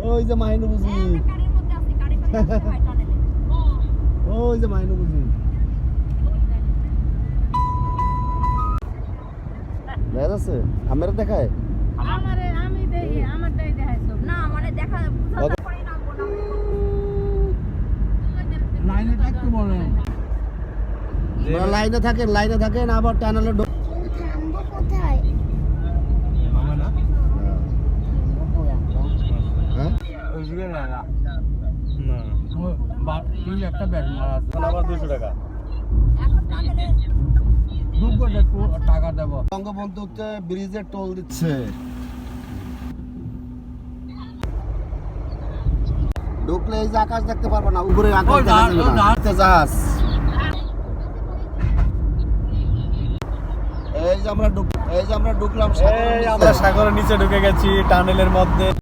ওই যে মাইনু বুঝি, ওই যে মাইনু বুঝি দেখা যাচ্ছে। আমার দেখায় আমি দেখি আমারটাই দেখাই সব না মানে দেখা বুঝাতে পারি না লাইনে থাকতে বলেন, লাইনে থাকেন আবার টানেলে থামবো কোথায়? মামা না থামবো কই আমরা? হ্যাঁ ওই যুগে না না না তুই একটা ব্যাগ মারা এখন আবার 200 টাকা। এখন টাকালে টাকা দেব। বঙ্গবন্ধুতে ব্রিজে টোল দিচ্ছে, ঢুকলে এই যে আকাশ দেখতে পারবো না, উপরে আকাশ দেখা যাবে না। জাহাজ এই যে আমরা ঢুকলাম, এই আমরা সাগরের নিচে ঢুকে গেছি টানেলের মধ্যে।